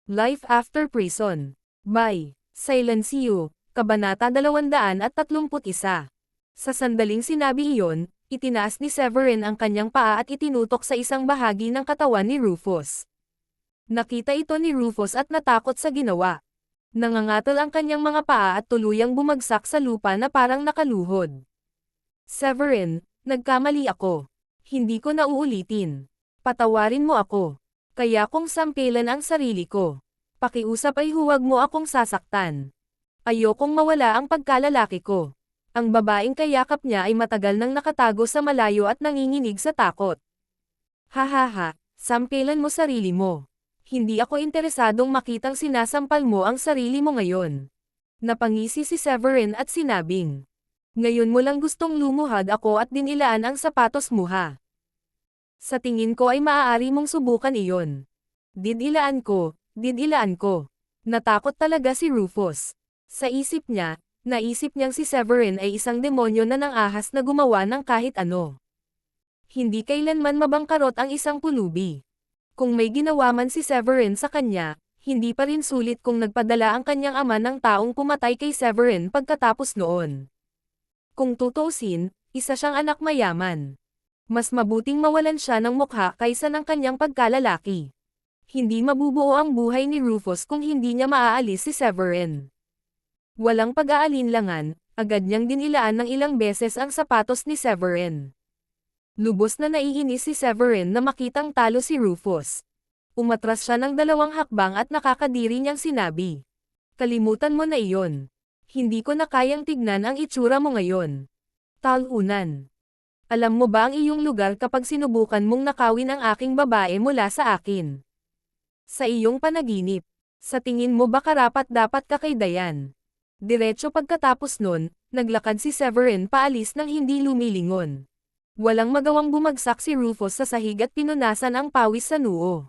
Life After Prison. By Silencio, Kabanata 231. Sa sandaling sinabi iyon, itinaas ni Severin ang kanyang paa at itinutok sa isang bahagi ng katawan ni Rufus. Nakita ito ni Rufus at natakot sa ginawa. Nangangatol ang kanyang mga paa at tuluyang bumagsak sa lupa na parang nakaluhod. Severin, nagkamali ako. Hindi ko na uulitin. Patawarin mo ako. Kaya kong sampilan ang sarili ko. Pakiusap ay huwag mo akong sasaktan. Ayokong mawala ang pagkalalaki ko. Ang babaeng kayakap niya ay matagal nang nakatago sa malayo at nanginginig sa takot. Hahaha, sampilan mo sarili mo. Hindi ako interesadong makitang sinasampal mo ang sarili mo ngayon. Napangisi si Severin at sinabing, ngayon mo lang gustong lumuhad ako at dinilaan ang sapatos mo ha. Sa tingin ko ay maaari mong subukan iyon. Didilaan ko. Natakot talaga si Rufus. Sa isip niya, naisip niyang si Severin ay isang demonyo na nangahas na gumawa ng kahit ano. Hindi kailanman mabangkarot ang isang pulubi. Kung may ginawa man si Severin sa kanya, hindi pa rin sulit kung nagpadala ang kanyang ama ng taong pumatay kay Severin pagkatapos noon. Kung tutuusin, isa siyang anak mayaman. Mas mabuting mawalan siya ng mukha kaysa ng kanyang pagkalalaki. Hindi mabubuo ang buhay ni Rufus kung hindi niya maaalis si Severin. Walang pag-aalinlangan, agad niyang dinilaan ng ilang beses ang sapatos ni Severin. Lubos na naiinis si Severin na makitang talo si Rufus. Umatras siya ng 2 hakbang at nakakadiri niyang sinabi. Kalimutan mo na iyon. Hindi ko na kayang tignan ang itsura mo ngayon. Talunan. Alam mo ba ang iyong lugar kapag sinubukan mong nakawin ang aking babae mula sa akin? Sa iyong panaginip. Sa tingin mo ba karapat-dapat ka kay Dayan? Diretso pagkatapos nun, naglakad si Severin paalis nang hindi lumilingon. Walang magawang bumagsak si Rufus sa sahig at pinunasan ang pawis sa noo.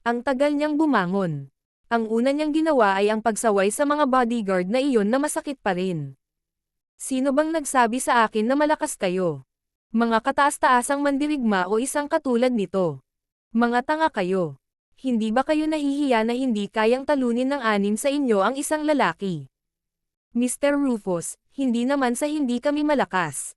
Ang tagal niyang bumangon. Ang una niyang ginawa ay ang pagsaway sa mga bodyguard na iyon na masakit pa rin. Sino bang nagsabi sa akin na malakas kayo? Mga kataas-taasang mandirigma o isang katulad nito. Mga tanga kayo. Hindi ba kayo nahihiya na hindi kayang talunin ng 6 sa inyo ang isang lalaki? Mr. Rufus, hindi naman sa hindi kami malakas.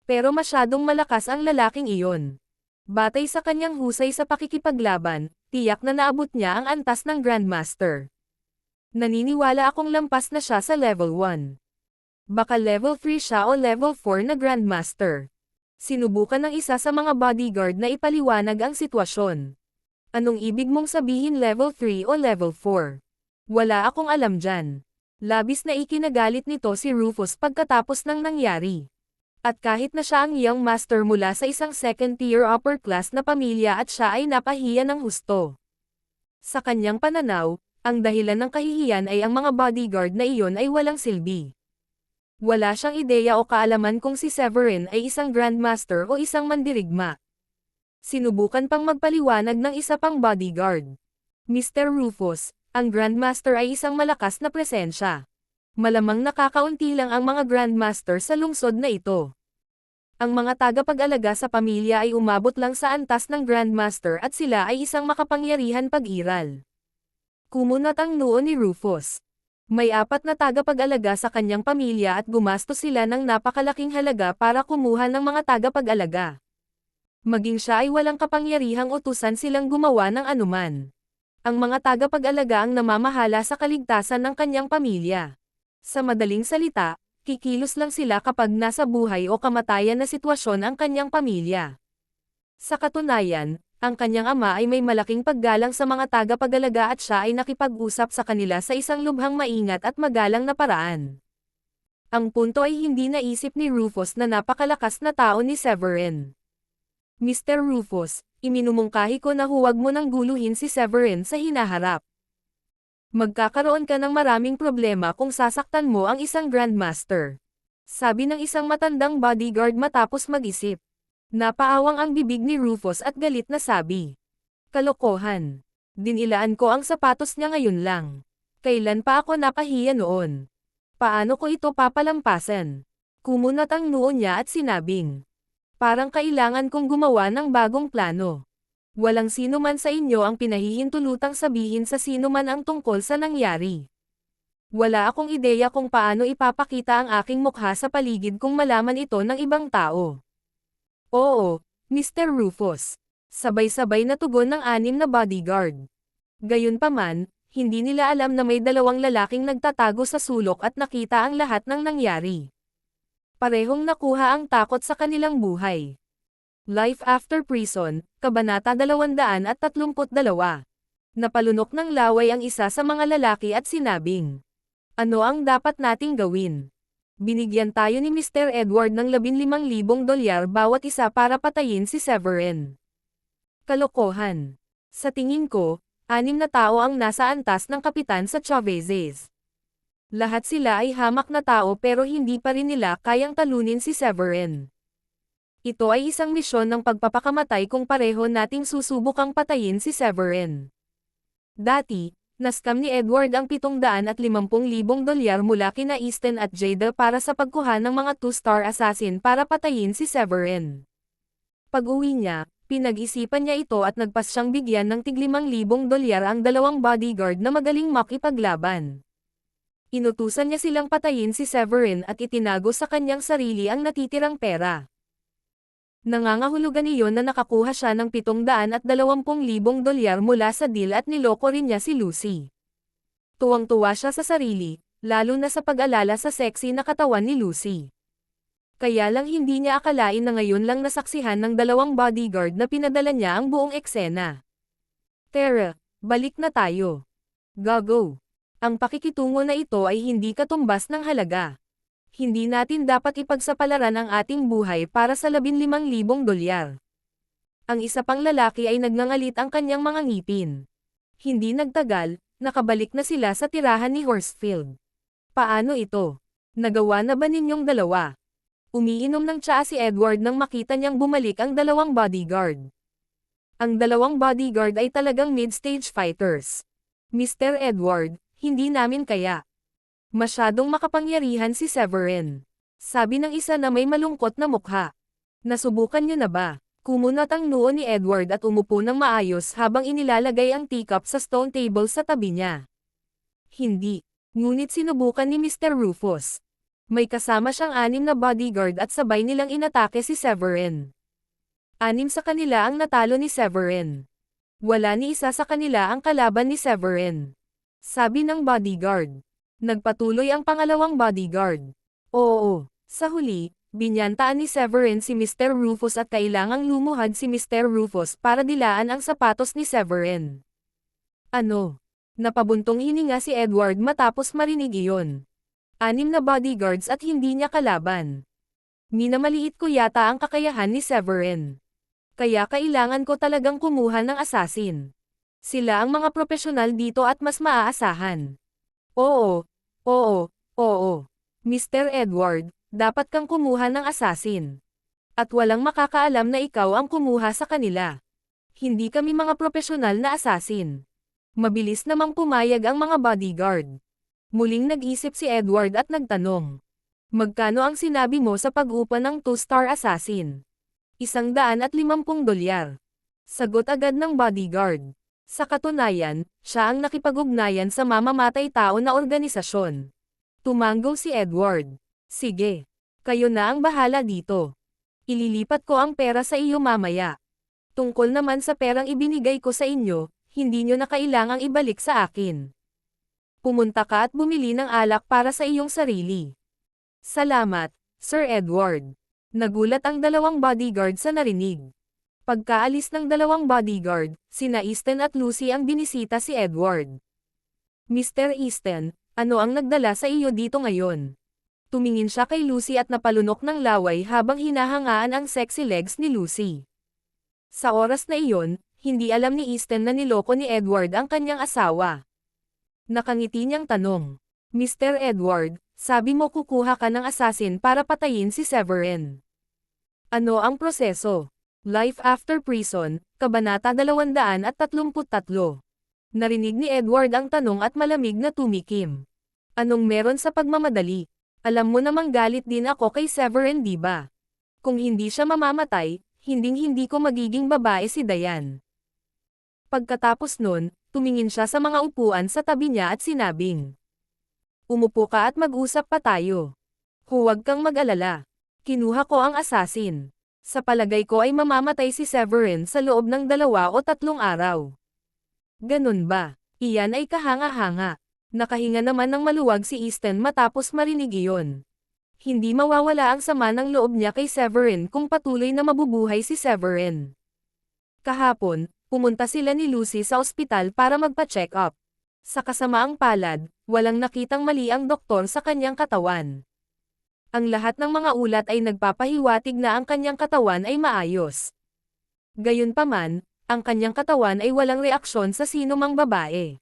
Pero masyadong malakas ang lalaking iyon. Batay sa kanyang husay sa pakikipaglaban, tiyak na naabot niya ang antas ng Grandmaster. Naniniwala akong lampas na siya sa level 1. Baka level 3 siya o level 4 na Grandmaster. Sinubukan ng isa sa mga bodyguard na ipaliwanag ang sitwasyon. Anong ibig mong sabihin level 3 o level 4? Wala akong alam dyan. Labis na ikinagalit nito si Rufus pagkatapos ng nangyari. At kahit na siya ang young master mula sa isang second-tier upper class na pamilya at siya ay napahiya ng husto. Sa kanyang pananaw, ang dahilan ng kahihiyan ay ang mga bodyguard na iyon ay walang silbi. Wala siyang ideya o kaalaman kung si Severin ay isang Grandmaster o isang mandirigma. Sinubukan pang magpaliwanag ng isa pang bodyguard. Mr. Rufus, ang Grandmaster ay isang malakas na presensya. Malamang nakakaunti lang ang mga Grandmaster sa lungsod na ito. Ang mga tagapag-alaga sa pamilya ay umabot lang sa antas ng Grandmaster at sila ay isang makapangyarihan pag-iral. Kumunat ang noo ni Rufus. May 4 na tagapag-alaga sa kanyang pamilya at gumastos sila ng napakalaking halaga para kumuha ng mga tagapag-alaga. Maging siya ay walang kapangyarihang utusan silang gumawa ng anuman. Ang mga tagapag-alaga ang namamahala sa kaligtasan ng kanyang pamilya. Sa madaling salita, kikilos lang sila kapag nasa buhay o kamatayan na sitwasyon ang kanyang pamilya. Sa katunayan, ang kanyang ama ay may malaking paggalang sa mga tagapag-alaga at siya ay nakipag-usap sa kanila sa isang lubhang maingat at magalang na paraan. Ang punto ay hindi naisip ni Rufus na napakalakas na tao ni Severin. Mr. Rufus, iminumungkahi ko na huwag mo nang guluhin si Severin sa hinaharap. Magkakaroon ka ng maraming problema kung sasaktan mo ang isang Grandmaster. Sabi ng isang matandang bodyguard matapos mag-isip. Napaawang ang bibig ni Rufus at galit na sabi. Kalokohan. Dinilaan ko ang sapatos niya ngayon lang. Kailan pa ako napahiya noon? Paano ko ito papalampasan? Kumunat ang noo niya at sinabing. Parang kailangan kong gumawa ng bagong plano. Walang sino man sa inyo ang pinahihintulutang sabihin sa sino man ang tungkol sa nangyari. Wala akong ideya kung paano ipapakita ang aking mukha sa paligid kung malaman ito ng ibang tao. Oo, Mr. Rufus. Sabay-sabay na tugon ng 6 na bodyguard. Gayunpaman, hindi nila alam na may 2 lalaking nagtatago sa sulok at nakita ang lahat ng nangyari. Parehong nakuha ang takot sa kanilang buhay. Life After Prison, Kabanata 232. Napalunok ng laway ang isa sa mga lalaki at sinabing, "Ano ang dapat nating gawin? Binigyan tayo ni Mr. Edward ng $15,000 bawat isa para patayin si Severin." Kalokohan. Sa tingin ko, 6 na tao ang nasa antas ng kapitan sa Chavezes. Lahat sila ay hamak na tao pero hindi pa rin nila kayang talunin si Severin. Ito ay isang misyon ng pagpapakamatay kung pareho nating susubukang patayin si Severin. Dati, naskam ni Edward ang $750,000 mula kina Easton at Jada para sa pagkuha ng mga 2-star assassin para patayin si Severin. Pag-uwi niya, pinag-isipan niya ito at nagpas siyang bigyan ng $5,000 ang 2 bodyguard na magaling makipaglaban. Inutusan niya silang patayin si Severin at itinago sa kanyang sarili ang natitirang pera. Nangangahulugan iyon na nakakuha siya ng $720,000 mula sa deal at niloko rin niya si Lucy. Tuwang-tuwa siya sa sarili, lalo na sa pag-alala sa sexy na katawan ni Lucy. Kaya lang hindi niya akalain na ngayon lang nasaksihan ng 2 bodyguard na pinadala niya ang buong eksena. "Tara, balik na tayo. Gago. Ang pakikitungo na ito ay hindi katumbas ng halaga. Hindi natin dapat ipagsapalaran ang ating buhay para sa $15,000. Ang isa pang lalaki ay nagngangalit ang kanyang mga ngipin. Hindi nagtagal, nakabalik na sila sa tirahan ni Horsfield. "Paano ito? Nagawa na ba ninyong 2? Umiinom ng tsaa si Edward nang makita niyang bumalik ang 2 bodyguard. Ang 2 bodyguard ay talagang mid-stage fighters. "Mr. Edward, hindi namin kaya. Masyadong makapangyarihan si Severin," sabi ng isa na may malungkot na mukha. "Nasubukan niyo na ba?" Kumunat ang noo ni Edward at umupo ng maayos habang inilalagay ang teacup sa stone table sa tabi niya. "Hindi. Ngunit sinubukan ni Mr. Rufus. May kasama siyang 6 na bodyguard at sabay nilang inatake si Severin. 6 sa kanila ang natalo ni Severin. Wala ni isa sa kanila ang kalaban ni Severin," sabi ng bodyguard. Nagpatuloy ang pangalawang bodyguard. "Oo, sa huli, binyantaan ni Severin si Mr. Rufus at kailangang lumuhad si Mr. Rufus para dilaan ang sapatos ni Severin." "Ano?" Napabuntong hininga si Edward matapos marinig iyon. 6 na bodyguards at hindi niya kalaban. Minamaliit ko yata ang kakayahan ni Severin. Kaya kailangan ko talagang kumuha ng assassin. Sila ang mga profesional dito at mas maaasahan. Oo. Mr. Edward, dapat kang kumuha ng assassin. At walang makakaalam na ikaw ang kumuha sa kanila. Hindi kami mga profesional na assassin." Mabilis namang pumayag ang mga bodyguard. Muling nag-isip si Edward at nagtanong, "Magkano ang sinabi mo sa pag-upa ng 2-star assassin?" $150. Sagot agad ng bodyguard. Sa katunayan, siya ang nakipag-ugnayan sa mamamatay-tao na organisasyon. Tumango si Edward. "Sige. Kayo na ang bahala dito. Ililipat ko ang pera sa iyo mamaya. Tungkol naman sa perang ibinigay ko sa inyo, hindi nyo na kailangang ibalik sa akin. Pumunta ka at bumili ng alak para sa iyong sarili." "Salamat, Sir Edward." Nagulat ang 2 bodyguard sa narinig. Pagkaalis ng 2 bodyguard, sina Easton at Lucy ang binisita si Edward. "Mr. Easton, ano ang nagdala sa iyo dito ngayon?" Tumingin siya kay Lucy at napalunok ng laway habang hinahangaan ang sexy legs ni Lucy. Sa oras na iyon, hindi alam ni Easton na niloko ni Edward ang kanyang asawa. Nakangiti niyang tanong, "Mr. Edward, sabi mo kukuha ka ng assassin para patayin si Severin. Ano ang proseso?" Life After Prison, Kabanata 233. Narinig ni Edward ang tanong at malamig na tumikim. "Anong meron sa pagmamadali? Alam mo namang galit din ako kay Severin, di ba? Kung hindi siya mamamatay, hinding-hindi ko magiging babae si Diane. Pagkatapos nun, tumingin siya sa mga upuan sa tabi niya at sinabing, "Umupo ka at mag-usap pa tayo. Huwag kang mag-alala. Kinuha ko ang assassin. Sa palagay ko ay mamamatay si Severin sa loob ng 2 o 3 araw." "Ganun ba?" Iyan ay kahanga-hanga. Nakahinga naman ng maluwag si Easton matapos marinig iyon. Hindi mawawala ang sama ng loob niya kay Severin kung patuloy na mabubuhay si Severin. Kahapon, pumunta sila ni Lucy sa ospital para magpa-check up. Sa kasamaang palad, walang nakitang mali ang doktor sa kanyang katawan. Ang lahat ng mga ulat ay nagpapahiwatig na ang kanyang katawan ay maayos. Gayunpaman, ang kanyang katawan ay walang reaksyon sa sinumang babae.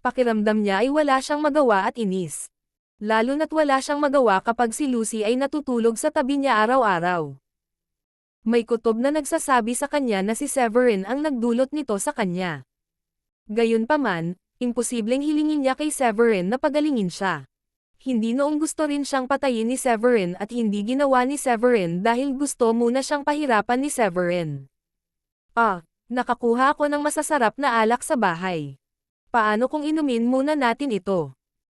Pakiramdam niya ay wala siyang magawa at inis. Lalo na't wala siyang magawa kapag si Lucy ay natutulog sa tabi niya araw-araw. May kutob na nagsasabi sa kanya na si Severin ang nagdulot nito sa kanya. Gayunpaman, imposibleng hilingin niya kay Severin na pagalingin siya. Hindi noong gusto rin siyang patayin ni Severin at hindi ginawa ni Severin dahil gusto muna siyang pahirapan ni Severin. Nakakuha ako ng masasarap na alak sa bahay. Paano kung inumin muna natin ito?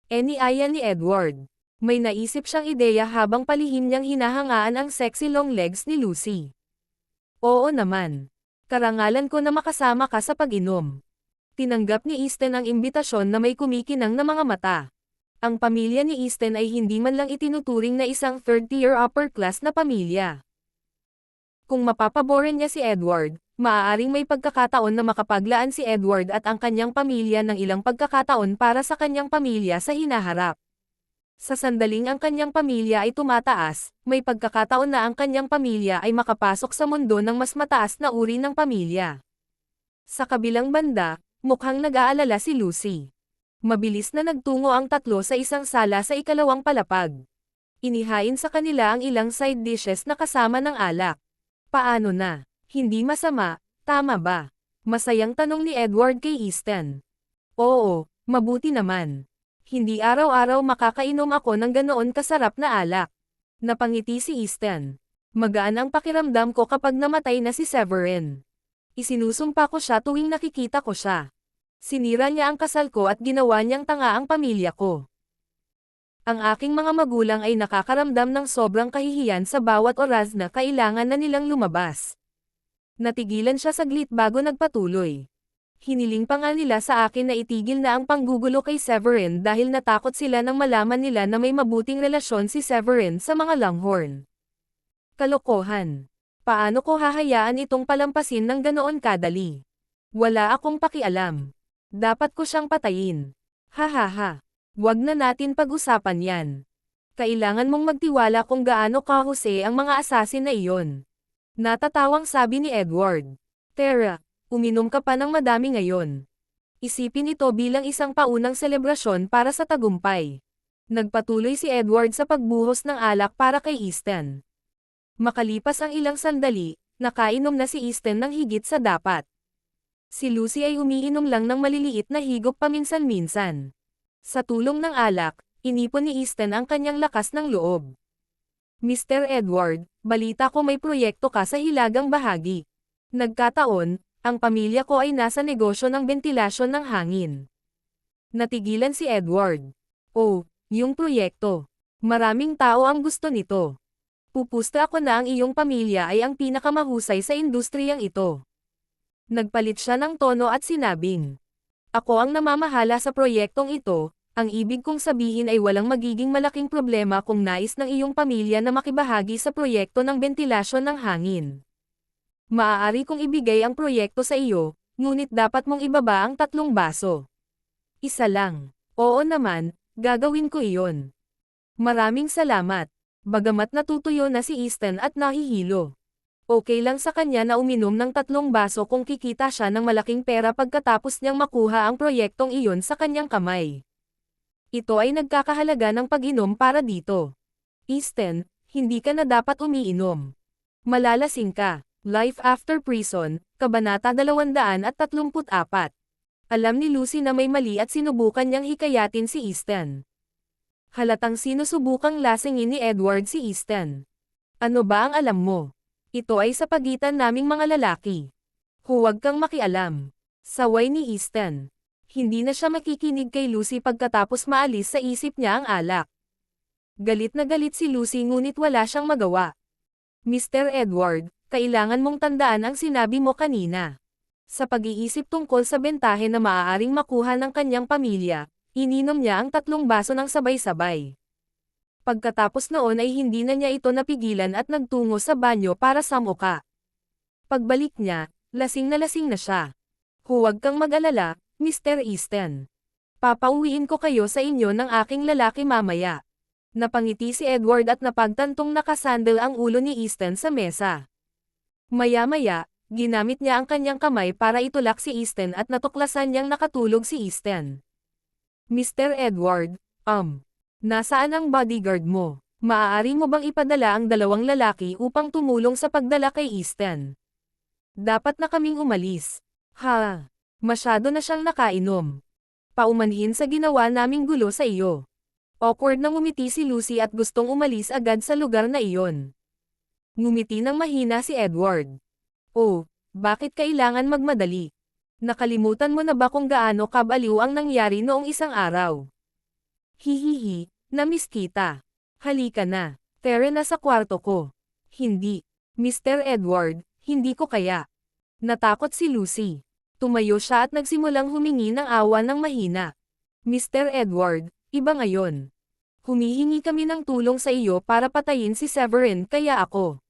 Iniaya ni Edward. May naisip siyang ideya habang palihim niyang hinahangaan ang sexy long legs ni Lucy. Oo naman. Karangalan ko na makasama ka sa pag-inom. Tinanggap ni Easton ang imbitasyon na may kumikinang na mga mata. Ang pamilya ni Easton ay hindi man lang itinuturing na isang third-tier upper-class na pamilya. Kung mapapaboran niya si Edward, maaaring may pagkakataon na makapaglaan si Edward at ang kanyang pamilya ng ilang pagkakataon para sa kanyang pamilya sa hinaharap. Sa sandaling ang kanyang pamilya ay tumataas, may pagkakataon na ang kanyang pamilya ay makapasok sa mundo ng mas mataas na uri ng pamilya. Sa kabilang banda, mukhang nag-aalala si Lucy. Mabilis na nagtungo ang tatlo sa isang sala sa ikalawang palapag. Inihain sa kanila ang ilang side dishes na kasama ng alak. Paano na? Hindi masama, tama ba? Masayang tanong ni Edward kay Easton. Oo, mabuti naman. Hindi araw-araw makakainom ako ng ganoon kasarap na alak. Napangiti si Easton. Magaan ang pakiramdam ko kapag namatay na si Severin. Isinusumpa ko siya tuwing nakikita ko siya. Sinira niya ang kasal ko at ginawa niyang tanga ang pamilya ko. Ang aking mga magulang ay nakakaramdam ng sobrang kahihiyan sa bawat oras na kailangan na nilang lumabas. Natigilan siya saglit bago nagpatuloy. Hiniling pa nga nila sa akin na itigil na ang panggugulo kay Severin dahil natakot sila nang malaman nila na may mabuting relasyon si Severin sa mga Longhorn. Kalokohan. Paano ko hahayaan itong palampasin ng ganoon kadali? Wala akong pakialam. Dapat ko siyang patayin. Hahaha. Wag na natin pag-usapan yan. Kailangan mong magtiwala kung gaano kahusay ang mga assassin na iyon. Natatawang sabi ni Edward. Tara, uminom ka pa ng madami ngayon. Isipin ito bilang isang paunang selebrasyon para sa tagumpay. Nagpatuloy si Edward sa pagbuhos ng alak para kay Easton. Makalipas ang ilang sandali, nakainom na si Easton ng higit sa dapat. Si Lucy ay umiinom lang ng maliliit na higop paminsan-minsan. Sa tulong ng alak, inipon ni Easton ang kanyang lakas ng loob. Mr. Edward, balita ko may proyekto ka sa hilagang bahagi. Nagkataon, ang pamilya ko ay nasa negosyo ng bentilasyon ng hangin. Natigilan si Edward. Oh, yung proyekto. Maraming tao ang gusto nito. Pupusta ako na ang iyong pamilya ay ang pinakamahusay sa industriyang ito. Nagpalit siya ng tono at sinabing, ako ang namamahala sa proyektong ito, ang ibig kong sabihin ay walang magiging malaking problema kung nais ng iyong pamilya na makibahagi sa proyekto ng bentilasyon ng hangin. Maaari kong ibigay ang proyekto sa iyo, ngunit dapat mong ibaba ang 3 baso. Isa lang. Oo naman, gagawin ko iyon. Maraming salamat. Bagamat natutuyo na si Easton at nahihilo. Okay lang sa kanya na uminom ng 3 baso kung kikita siya ng malaking pera pagkatapos niyang makuha ang proyektong iyon sa kanyang kamay. Ito ay nagkakahalaga ng pag-inom para dito. Easton, hindi ka na dapat umiinom. Malalasing ka. Life After Prison, Kabanata 234. Alam ni Lucy na may mali at sinubukan niyang hikayatin si Easton. Halatang sinusubukang lasingin ni Edward si Easton. Ano ba ang alam mo? Ito ay sa pagitan naming mga lalaki. Huwag kang makialam. Saway ni Easton. Hindi na siya makikinig kay Lucy pagkatapos maalis sa isip niya ang alak. Galit na galit si Lucy ngunit wala siyang magawa. Mr. Edward, kailangan mong tandaan ang sinabi mo kanina. Sa pag-iisip tungkol sa bentahe na maaaring makuha ng kanyang pamilya, ininom niya ang 3 baso ng sabay-sabay. Pagkatapos noon ay hindi na niya ito napigilan at nagtungo sa banyo para samuka. Pagbalik niya, lasing na siya. Huwag kang mag-alala, Mr. Easton. Papauwiin ko kayo sa inyo ng aking lalaki mamaya. Napangiti si Edward at napagtantong nakasandal ang ulo ni Easton sa mesa. Maya-maya, ginamit niya ang kanyang kamay para itulak si Easton at natuklasan niyang nakatulog si Easton. Mr. Edward, nasaan ang bodyguard mo? Maaari mo bang ipadala ang 2 lalaki upang tumulong sa pagdala kay Easton? Dapat na kaming umalis. Masyado na siyang nakainom. Paumanhin sa ginawa naming gulo sa iyo. Awkward na ngumiti si Lucy at gustong umalis agad sa lugar na iyon. Ngumiti ng mahina si Edward. Oh, bakit kailangan magmadali? Nakalimutan mo na ba kung gaano kabaliw ang nangyari noong isang araw? Hihihi, na-miss kita. Halika na, tara na sa kwarto ko. Hindi, Mr. Edward, hindi ko kaya. Natakot si Lucy. Tumayo siya at nagsimulang humingi ng awa ng mahina. Mr. Edward, iba ngayon. Humihingi kami ng tulong sa iyo para patayin si Severin kaya ako.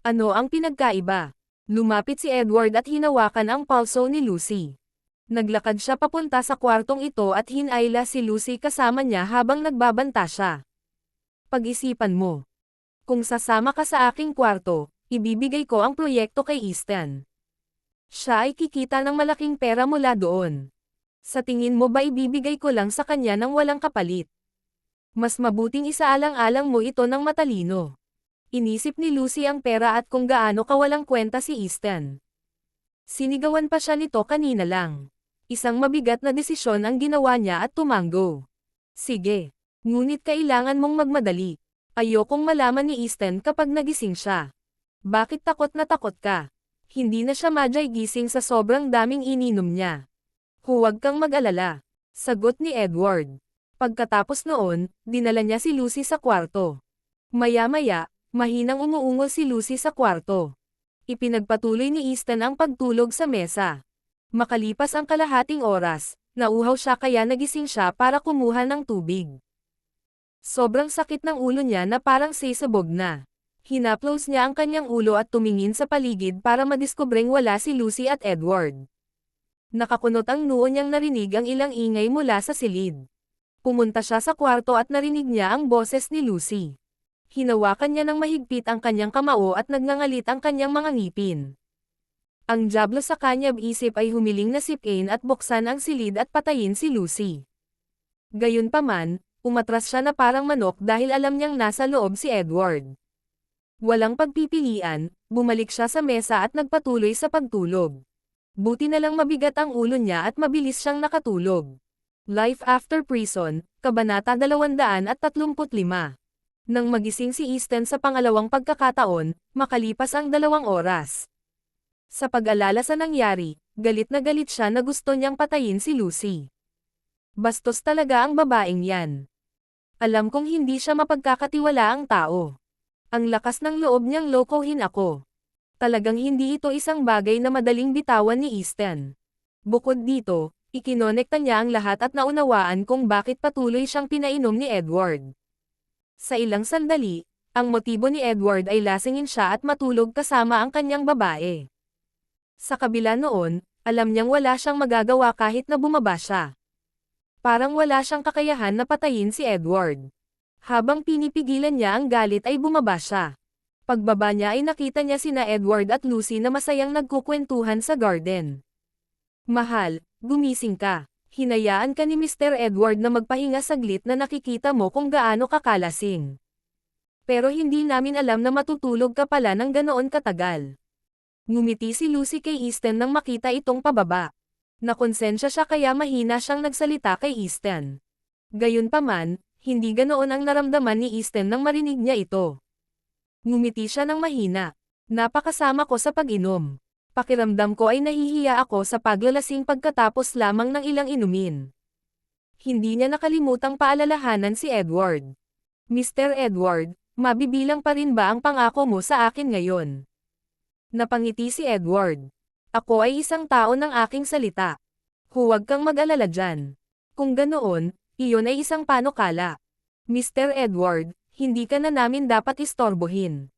Ano ang pinagkaiba? Lumapit si Edward at hinawakan ang palso ni Lucy. Naglakad siya papunta sa kwartong ito at hinayla si Lucy kasama niya habang nagbabanta siya. Pag-isipan mo. Kung sasama ka sa aking kwarto, ibibigay ko ang proyekto kay Easton. Siya ay kikita ng malaking pera mula doon. Sa tingin mo ba ibibigay ko lang sa kanya ng walang kapalit? Mas mabuting isaalang-alang mo ito ng matalino. Inisip ni Lucy ang pera at kung gaano kawalang kwenta si Easton. Sinigawan pa siya nito kanina lang. Isang mabigat na desisyon ang ginawa niya at tumanggo. Sige. Ngunit kailangan mong magmadali. Ayokong malaman ni Easton kapag nagising siya. Bakit takot na takot ka? Hindi na siya madyay gising sa sobrang daming ininom niya. Huwag kang mag-alala. Sagot ni Edward. Pagkatapos noon, dinala niya si Lucy sa kwarto. Maya-maya, mahinang umuungol si Lucy sa kwarto. Ipinagpatuloy ni Easton ang pagtulog sa mesa. Makalipas ang kalahating oras, nauhaw siya kaya nagising siya para kumuha ng tubig. Sobrang sakit ng ulo niya na parang sisabog na. Hinaplos niya ang kanyang ulo at tumingin sa paligid para madiskubreng wala si Lucy at Edward. Nakakunot ang noo niyang narinig ang ilang ingay mula sa silid. Pumunta siya sa kwarto at narinig niya ang boses ni Lucy. Hinawakan niya ng mahigpit ang kanyang kamao at nagngangalit ang kanyang mga ngipin. Ang diablo sa kanyang isip ay humiling na sipin at buksan ang silid at patayin si Lucy. Gayunpaman, umatras siya na parang manok dahil alam niyang nasa loob si Edward. Walang pagpipilian, bumalik siya sa mesa at nagpatuloy sa pagtulog. Buti na lang mabigat ang ulo niya at mabilis siyang nakatulog. Life After Prison, Kabanata 235. Nang magising si Easton sa pangalawang pagkakataon, makalipas ang 2 oras. Sa pag-alala sa nangyari, galit na galit siya na gusto niyang patayin si Lucy. Bastos talaga ang babaeng yan. Alam kong hindi siya mapagkakatiwalaang tao. Ang lakas ng loob niyang lokohin ako. Talagang hindi ito isang bagay na madaling bitawan ni Easton. Bukod dito, ikinonekta niya ang lahat at naunawaan kung bakit patuloy siyang pinainom ni Edward. Sa ilang sandali, ang motibo ni Edward ay lasingin siya at matulog kasama ang kanyang babae. Sa kabila noon, alam niyang wala siyang magagawa kahit na bumaba siya. Parang wala siyang kakayahan na patayin si Edward. Habang pinipigilan niya ang galit ay bumaba siya. Pagbaba niya ay nakita niya sina Edward at Lucy na masayang nagkukwentuhan sa garden. Mahal, gumising ka. Hinayaan ka ni Mr. Edward na magpahinga saglit na nakikita mo kung gaano kakalasing. Pero hindi namin alam na matutulog ka pala ng ganoon katagal. Ngumiti si Lucy kay Easton nang makita itong pababa. Nakonsensya siya kaya mahina siyang nagsalita kay Easton. Gayunpaman, hindi ganoon ang naramdaman ni Easton nang marinig niya ito. Ngumiti siya ng mahina. Napakasama ko sa pag-inom. Pakiramdam ko ay nahihiya ako sa paglalasing pagkatapos lamang ng ilang inumin. Hindi niya nakalimutang paalalahanan si Edward. Mr. Edward, mabibilang pa rin ba ang pangako mo sa akin ngayon? Napangiti si Edward. Ako ay isang tao ng aking salita. Huwag kang mag-alala dyan. Kung ganoon, iyon ay isang panukala. Mr. Edward, hindi ka na namin dapat istorbohin.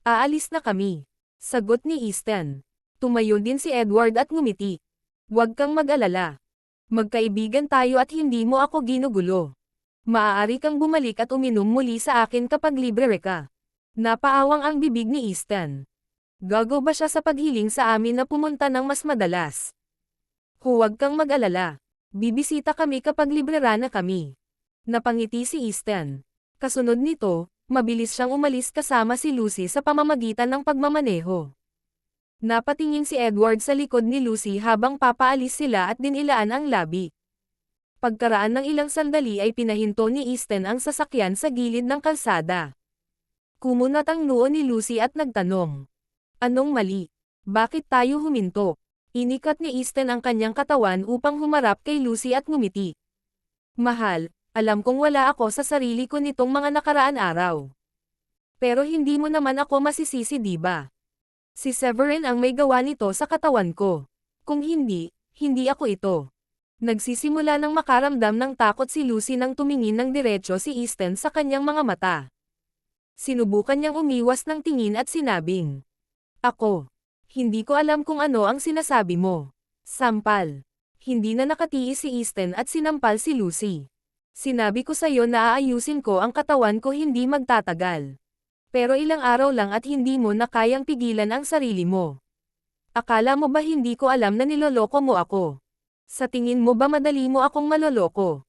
Aalis na kami. Sagot ni Easton. Tumayo din si Edward at ngumiti. Huwag kang mag-alala. Magkaibigan tayo at hindi mo ako ginugulo. Maaari kang bumalik at uminom muli sa akin kapag libre ka. Napaawang ang bibig ni Easton. Gago ba siya sa paghiling sa amin na pumunta ng mas madalas? Huwag kang mag-alala. Bibisita kami kapag librera na kami. Napangiti si Easton. Kasunod nito, mabilis siyang umalis kasama si Lucy sa pamamagitan ng pagmamaneho. Napatingin si Edward sa likod ni Lucy habang papaalis sila at dinilaan ang labi. Pagkaraan ng ilang sandali ay pinahinto ni Easton ang sasakyan sa gilid ng kalsada. Kumunat ang noo ni Lucy at nagtanong. Anong mali? Bakit tayo huminto? Inikat ni Easton ang kanyang katawan upang humarap kay Lucy at ngumiti. Mahal, alam kong wala ako sa sarili ko nitong mga nakaraan araw. Pero hindi mo naman ako masisisi, diba? Si Severin ang may gawa nito sa katawan ko. Kung hindi, hindi ako ito. Nagsisimula ng makaramdam ng takot si Lucy nang tumingin ng diretso si Easton sa kanyang mga mata. Sinubukan niyang umiwas ng tingin at sinabing, Ako. Hindi ko alam kung ano ang sinasabi mo. Sampal. Hindi na nakatiis si Easton at sinampal si Lucy. Sinabi ko sa'yo na aayusin ko ang katawan ko, hindi magtatagal. Pero ilang araw lang at hindi mo na kayang pigilan ang sarili mo. Akala mo ba hindi ko alam na niloloko mo ako? Sa tingin mo ba madali mo akong maloloko?